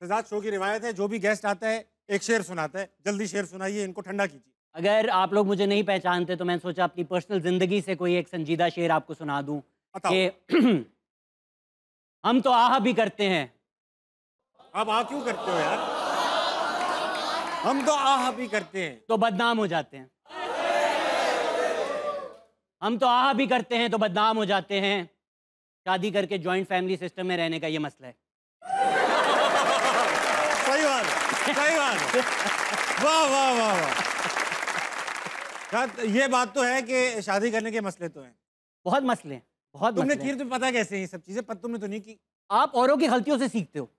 Shahzad, show की रिवायत है, जो भी गेस्ट आता है एक शेर सुनाता है। जल्दी शेर सुनाइए, इनको ठंडा कीजिए। अगर आप लोग मुझे नहीं पहचानते तो मैंने सोचा अपनी पर्सनल जिंदगी से कोई एक संजीदा शेर आपको सुना दूं बताओ। कि हम तो आह भी करते हैं। अब आ क्यों करते हो यार? हम तो आह भी करते हैं तो बदनाम हो जाते हैं। हम तो आह भी करते हैं तो बदनाम हो जाते हैं। शादी करके जॉइंट फैमिली सिस्टम में रहने का ये मसला है। सही बात है, सही बात है। वाह वाह वाह वाह। ये बात तो है कि शादी करने के मसले तो हैं। बहुत मसले हैं, बहुत तुमने मसले की हैं। तो पता कैसे हैं ये सब चीजें? तुमने तो नहीं की। आप औरों की गलतियों से सीखते हो।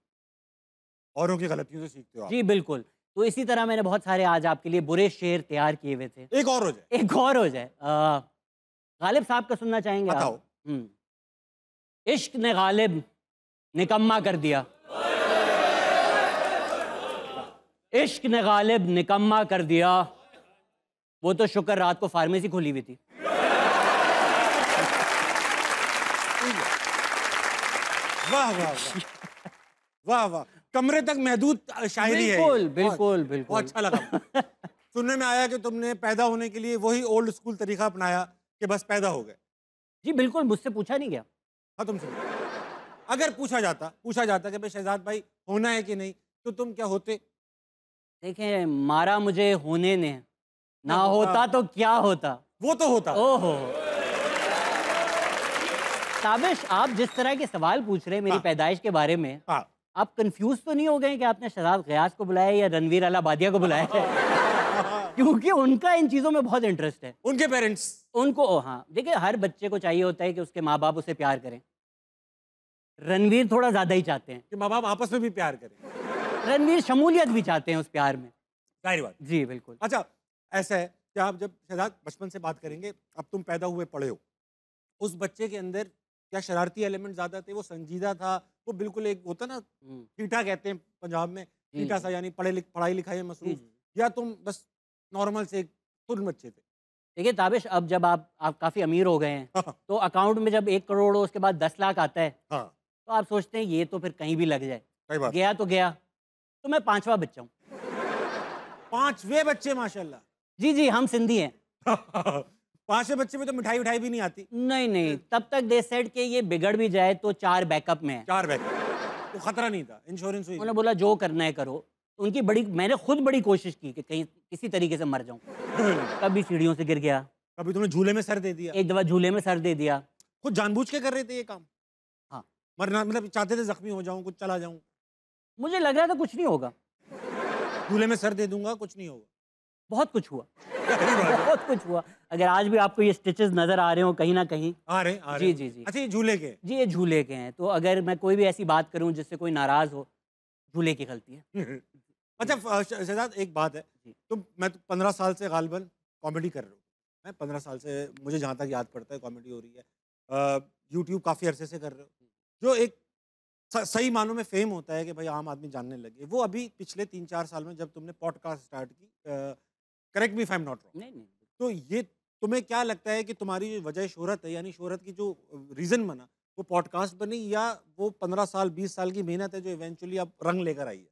औरों की गलतियों से सीखते हो आप। जी बिल्कुल। तो इसी तरह मैंने बहुत सारे आज आपके लिए बुरे शेर तैयार किए हुए थे। एक और हो जाए। एक और हो जाए। गालिब साहब का सुनना चाहेंगे बताओ। आप? इश्क ने गालिब निकम्मा कर दिया। इश्क ने गालिब निकम्मा कर दिया। वो तो शुक्र रात को फार्मेसी खोली हुई थी। वाह वाह वाह वाह वाह। कमरे तक महदूद शायरी है। बिल्कुल बिल्कुल बिल्कुल। बहुत अच्छा लगा। सुनने में आया कि तुमने पैदा होने के लिए वही ओल्ड स्कूल तरीका अपनाया कि बस पैदा हो गए। जी बिल्कुल, मुझसे पूछा नहीं गया। हाँ, तुमसे अगर पूछा जाता कि भाई शहजाद भाई होना है कि नहीं, तो तुम क्या होते? देखें, मारा मुझे होने ने, ना हाँ, होता तो क्या होता। वो तो होता। ओहो। ताबिश, आप जिस तरह के सवाल पूछ रहे हैं मेरी पैदाइश के बारे में, हाँ। आप कंफ्यूज तो नहीं हो गए कि आपने शहजाद गयास को बुलाया या रणवीर अलाहाबादिया को बुलाया है? क्योंकि उनका इन चीज़ों में बहुत इंटरेस्ट है। उनके पेरेंट्स उनको हाँ, देखिए हर बच्चे को चाहिए होता है कि उसके माँ बाप उसे प्यार करें। रणवीर थोड़ा ज़्यादा ही चाहते हैं कि माँ बाप आपस में भी प्यार करें। रणवीर शमूलियत भी चाहते हैं उस प्यार में। जाहिर बात। जी बिल्कुल। अच्छा, ऐसा है कि आप जब शहजाद बचपन से बात करेंगे, अब तुम पैदा हुए पड़े हो, उस बच्चे के अंदर क्या शरारती एलिमेंट ज्यादा थे? वो संजीदा था? वो बिल्कुल एक होता ना, ठीठा कहते हैं पंजाब में, ठीठा सा, यानी पढ़ाई लिखाई में मसरूफ, या तुम बस नॉर्मल से तुम बच्चे थे? देखिए ताबिश, अब जब आप काफ़ी अमीर हो गए हैं तो अकाउंट में जब 1 करोड़ हो उसके बाद 10 लाख आता है, तो आप सोचते हैं ये तो फिर कहीं भी लग जाए। गया तो गया। तो मैं 5वां बच्चा हूँ। 5वें बच्चे? माशाल्लाह। जी जी, हम सिंधी हैं। 5वें बच्चे में तो मिठाई उठाई भी नहीं आती? नहीं नहीं, तब तक दे सेड के ये बिगड़ भी जाए तो 4 बैकअप में है। 4 बैकअप तो खतरा नहीं था, इंश्योरेंस हुई? उन्होंने बोला जो करना है करो। उनकी मैंने खुद बड़ी कोशिश की कि कहीं किसी तरीके से मर जाऊं। कभी सीढ़ियों से गिर गया, कभी तुमने झूले में सर दे दिया? एक दफा झूले में सर दे दिया। खुद जानबूझ के कर रहे थे ये काम? हाँ। मरना मतलब चाहते थे जख्मी हो जाऊं, कुछ चला जाऊं? मुझे लग रहा था कुछ नहीं होगा। झूले में सर दे दूंगा, कुछ नहीं होगा। बहुत कुछ हुआ। बहुत कुछ हुआ। अगर आज भी आपको ये स्टिचेस नजर आ रहे हो कहीं ना कहीं, आ रहे जी जी जी। अच्छा, ये झूले के? जी, ये झूले के हैं। तो अगर मैं कोई भी ऐसी बात करूं जिससे कोई नाराज हो, झूले की गलती है। अच्छा शहजाद, एक बात है, मैं 15 साल से गालिबन कॉमेडी कर रहा हूँ। मैं 15 साल से, मुझे जहाँ तक याद पड़ता है, कॉमेडी हो रही है। यूट्यूब काफ़ी अरसे से कर रहे हो, जो एक सही मानों में फेम होता है कि भाई आम आदमी जानने लगे, वो अभी पिछले 3-4 साल में जब तुमने पॉडकास्ट स्टार्ट की, correct me if I am not wrong, नहीं नहीं, तो ये तुम्हें क्या लगता है कि तुम्हारी जो वजह शोहरत है, यानी शोहरत की जो रीज़न बना, वो पॉडकास्ट बनी या वो 15 साल 20 साल की मेहनत है जो इवेंचुअली अब रंग लेकर आई है?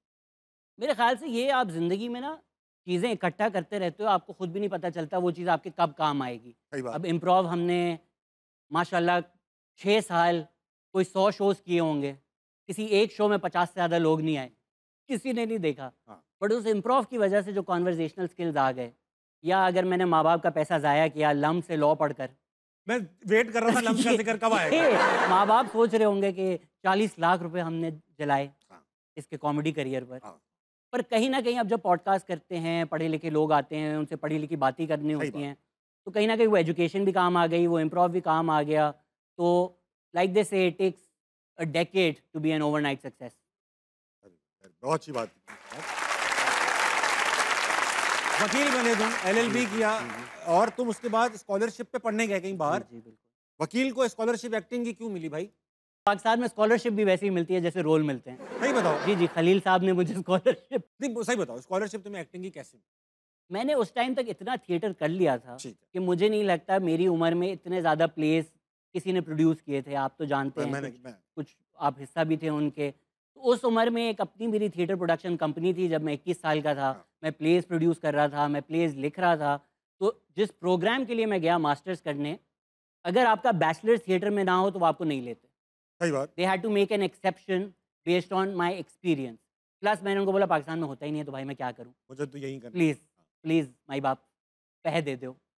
मेरे ख्याल से ये आप ज़िंदगी में ना चीज़ें इकट्ठा करते रहते हो, आपको खुद भी नहीं पता चलता वो चीज़ आपके कब काम आएगी। सही बात। अब इम्प्रोव हमने माशाल्लाह 6 साल कोई 100 शोज़ किए होंगे, किसी एक शो में 50 से ज़्यादा लोग नहीं आए, किसी ने नहीं देखा। बट उस इम्प्रोव की वजह से जो कॉन्वर्जेशनल स्किल्स आ गए, या अगर मैंने माँ बाप का पैसा ज़ाया किया लम से लॉ पढ़कर। मैं वेट कर रहा था लम का जिक्र कब आएगा। माँ बाप सोच रहे होंगे कि 40 लाख रुपए हमने जलाए इसके कॉमेडी करियर पर कहीं ना कहीं अब जब पॉडकास्ट करते हैं, पढ़े लिखे लोग आते हैं, उनसे पढ़ी लिखी बातें करनी होती हैं, तो कहीं ना कहीं वो एजुकेशन भी काम आ गई, वो इम्प्रोव भी काम आ गया। तो like they say it takes a decade to be an overnight success. बहुत अच्छी बात। वकील बने तुम, LLB किया, और तुम उसके बाद स्कॉलरशिप पे पढ़ने गए कहीं बाहर। वकील को स्कॉलरशिप एक्टिंग की क्यों मिली भाई? पाकिस्तान में स्कॉलरशिप भी वैसे ही मिलती है जैसे रोल मिलते हैं। सही बताओ। जी जी, खलील साहब ने मुझे स्कॉलरशिप। सही बताओ, स्कॉलरशिप तुम्हें एक्टिंग की कैसे? मैंने उस टाइम तक इतना थिएटर कर लिया था कि मुझे नहीं लगता मेरी उम्र में इतने ज़्यादा प्लेस किसी ने प्रोड्यूस किए थे। आप तो जानते हैं, कुछ आप हिस्सा भी थे उनके। तो उस उम्र में एक अपनी मेरी थिएटर प्रोडक्शन कंपनी थी, जब मैं 21 साल का था, मैं प्लेज़ प्रोड्यूस कर रहा था, मैं प्लेज़ लिख रहा था। तो जिस प्रोग्राम के लिए मैं गया मास्टर्स करने, अगर आपका बैचलर्स थिएटर में ना हो तो वो आपको नहीं लेते। सही बात। They had to make an exception based on my experience. Plus मैंने उनको बोला पाकिस्तान में होता ही नहीं है तो भाई मैं क्या करूँ? मुझे तो यही करना है। प्लीज़, प्लीज़ माई बाप पैसे दे दो।